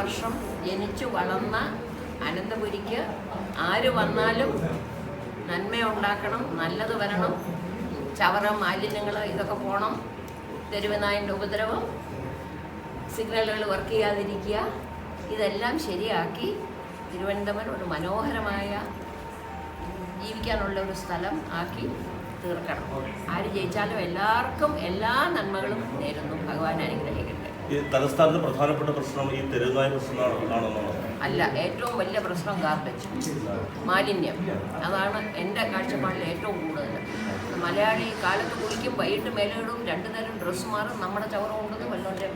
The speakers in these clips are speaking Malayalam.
വർഷം ജനിച്ചു വളർന്ന അനന്തപുരിക്ക് ആര് വന്നാലും നന്മയുണ്ടാക്കണം, നല്ലത് വരണം, ചവറ മാലിന്യങ്ങൾ ഇതൊക്കെ പോകണം, തെരുവുനായൻ്റെ ഉപദ്രവം, സിഗ്നലുകൾ വർക്ക് ചെയ്യാതിരിക്കുക, ഇതെല്ലാം ശരിയാക്കി തിരുവനന്തപുരം ഒരു മനോഹരമായ ജീവിക്കാനുള്ള ഒരു സ്ഥലം ആക്കി തീർക്കണം. ആര് ജയിച്ചാലും എല്ലാവർക്കും എല്ലാ നന്മകളും നേരുന്നു. ഭഗവാൻ അനുഗ്രഹിക്കട്ടെ. ഈ തലസ്ഥാനത്ത് പ്രധാനപ്പെട്ട പ്രശ്നം ഈ തെരുവുനായ പ്രശ്നമാണെന്നാണ്? അല്ല, ഏറ്റവും വലിയ പ്രശ്നം ഗാർബേജ്, മാലിന്യം. അതാണ് എൻ്റെ കാഴ്ചപ്പാടിൽ ഏറ്റവും കൂടുതൽ. മലയാളി കാലത്ത് കുളിക്കും, വൈകിട്ട് മേലിടും, 2 നേരം ഡ്രസ്സ് മാറും, നമ്മുടെ ചവറ കൊണ്ടുവന്ന് വല്ലവൻ്റെ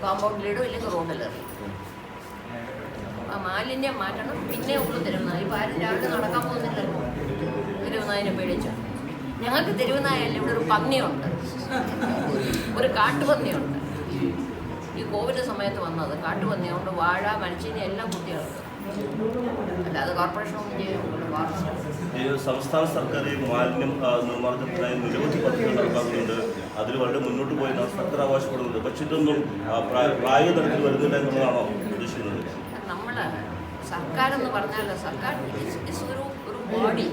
കോമ്പൗണ്ടിലിടും, ഇല്ലെങ്കിൽ റോഡിലെറിയും. ആ മാലിന്യം മാറ്റണം. പിന്നെ ഉള്ളു തെരുവുനായ. ഇപ്പോൾ ആരും രാവിലെ നടക്കാൻ പോകുന്നില്ലല്ലോ തെരുവുനായനെ പേടിച്ചു. ഞങ്ങൾക്ക് തെരുവുനായല്ല, ഇവിടെ ഒരു പന്നിയുണ്ട്, ഒരു കാട്ടുപന്നിയുണ്ട്. ഈ കോവിഡ് സമയത്ത് വന്നത് കാട്ടുപന്നിയുണ്ട്. വാഴ, മരച്ചീനി എല്ലാം കുത്തികളുണ്ട്. അല്ലാതെ കോർപ്പറേഷൻ ഒന്നും ചെയ്യുന്നില്ല. സംസ്ഥാന സർക്കാർ ഈ മാലിന്യം നിർമ്മാർജ്ജനത്തിനായി നിരവധി പദ്ധതികൾ നടപ്പാക്കുന്നുണ്ട്. അതിൽ വളരെ മുന്നോട്ട് പോയി സർക്കാർ ആവശ്യപ്പെടുന്നുണ്ട്. പക്ഷെ ഇതൊന്നും പ്രായതലത്തിൽ വരുന്നില്ല എന്നുള്ളതാണോ ഉദ്ദേശിക്കുന്നത്? നമ്മൾ സർക്കാരെന്ന് പറഞ്ഞാൽ സർക്കാർ ഒരു ബോഡി,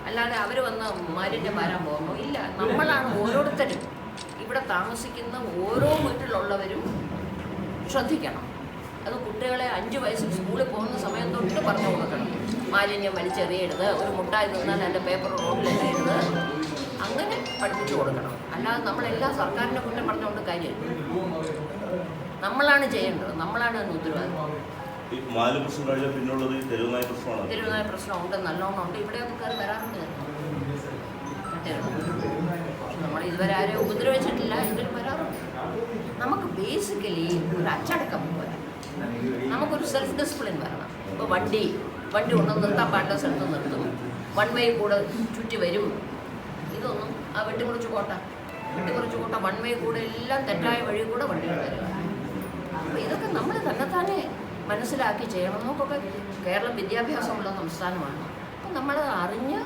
അല്ലാതെ അവർ വന്ന് മാലിന്യം വരാൻ പോകുന്നു ഇല്ല. നമ്മളാണ് ഓരോരുത്തരും, ഇവിടെ താമസിക്കുന്ന ഓരോ വീട്ടിലുള്ളവരും ശ്രദ്ധിക്കണം. അത് കുട്ടികളെ 5 വയസ്സിൽ സ്കൂളിൽ പോകുന്ന സമയം തൊട്ട് പറഞ്ഞു കൊടുക്കണം. മാലിന്യം വലിച്ചെറിയരുത്, ഒരു മുട്ടായി തിന്നാൽ അതിൻ്റെ പേപ്പർ റോഡിലെറിയരുത്, അങ്ങനെ പഠിപ്പിച്ചു കൊടുക്കണം. അല്ലാതെ നമ്മളെല്ലാ സർക്കാരിനെ കുറ്റം പറഞ്ഞുകൊണ്ട് കാര്യമില്ല. നമ്മളാണ് ചെയ്യേണ്ടത്, നമ്മളാണ് അതിന് ഉത്തരവാദിത്വം. മാലിന്യ പ്രശ്നം കഴിഞ്ഞാൽ പിന്നുള്ളത് തെരുവുനായ പ്രശ്നമാണ്. തെരുവുനായ പ്രശ്നമുണ്ട്, നല്ലോണം ഉണ്ട്. ഇവിടെയൊക്കെ കയറി വരാറുണ്ട്. നമ്മൾ ഇതുവരെ ആരെയും ഉപദ്രവിച്ചിട്ടില്ല, എങ്കിലും വരാറുണ്ട്. നമുക്ക് ബേസിക്കലി ഒരു അച്ചടക്കം പോലെ നമുക്കൊരു സെൽഫ് ഡിസിപ്ലിൻ വരണം. ഇപ്പോൾ വണ്ടി കൊണ്ടു നിർത്താൻ പാടില്ല സ്ഥലത്ത് നിർത്തും, 1 വേ കൂടെ ചുറ്റി വരും. ഇതൊന്നും ആ വെട്ടിക്കുറിച്ച് കോട്ട 1 വേ കൂടെ എല്ലാം തെറ്റായ വഴി കൂടെ വണ്ടികൾ വരിക. അപ്പോൾ ഇതൊക്കെ നമ്മൾ തന്നെത്താനെ മനസ്സിലാക്കി ചെയ്യണം. നമുക്കൊക്കെ കേരളം വിദ്യാഭ്യാസമുള്ള സംസ്ഥാനമാണ്. അപ്പം നമ്മൾ അറിഞ്ഞ്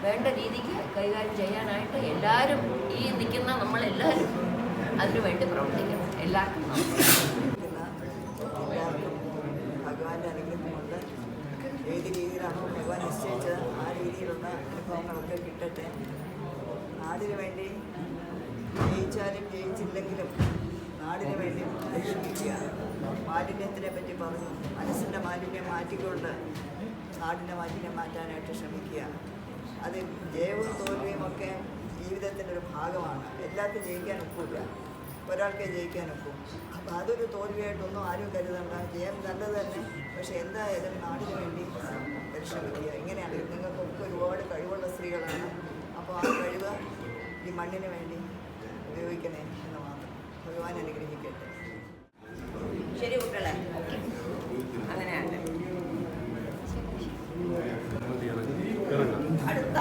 വേണ്ട രീതിക്ക് കൈകാര്യം ചെയ്യാനായിട്ട് എല്ലാവരും, ഈ നിൽക്കുന്ന നമ്മളെല്ലാവരും അതിനു വേണ്ടി പ്രവർത്തിക്കണം. എല്ലാവർക്കും ഭഗവാന്റെ അനുഗ്രഹം കൊണ്ട് ഏത് രീതിയിലാണോ ഭഗവാൻ നിശ്ചയിച്ചത് ആ രീതിയിലുള്ള അനുഭവങ്ങളൊക്കെ കിട്ടട്ടെ. നാടിന് വേണ്ടി ജയിച്ചാലും ജയിച്ചില്ലെങ്കിലും നാടിന് വേണ്ടി പരിശ്രമിക്കുക. മാലിന്യത്തിനെ പറ്റി പറഞ്ഞു, മനസ്സിൻ്റെ മാലിന്യം മാറ്റിക്കൊണ്ട് നാടിൻ്റെ മാലിന്യം മാറ്റാനായിട്ട് ശ്രമിക്കുക. അത് ജയവും തോൽവിയും ഒക്കെ ജീവിതത്തിൻ്റെ ഒരു ഭാഗമാണ്. എല്ലാവർക്കും ജയിക്കാൻ ഒക്കില്ല, ഒരാൾക്കേ ജയിക്കാൻ ഒക്കും. അപ്പോൾ അതൊരു തോൽവിയായിട്ടൊന്നും ആരും കരുതണ്ട. ജയം നല്ലത് തന്നെ, പക്ഷേ എന്തായാലും നാടിന് വേണ്ടി പരിശ്രമിക്കുക. ഇങ്ങനെയാണ്. നിങ്ങൾക്കൊക്കെ ഒരുപാട് കഴിവുള്ള സ്ത്രീകളാണ്. അപ്പോൾ ആ കഴിവ് ഈ മണ്ണിന് വേണ്ടി ഉപയോഗിക്കണേ എന്ന് മാത്രം. ഭഗവാൻ അനുഗ്രഹിക്കട്ടെ. ശരി കുട്ടികളെ, അങ്ങനെയാണ് അടുത്ത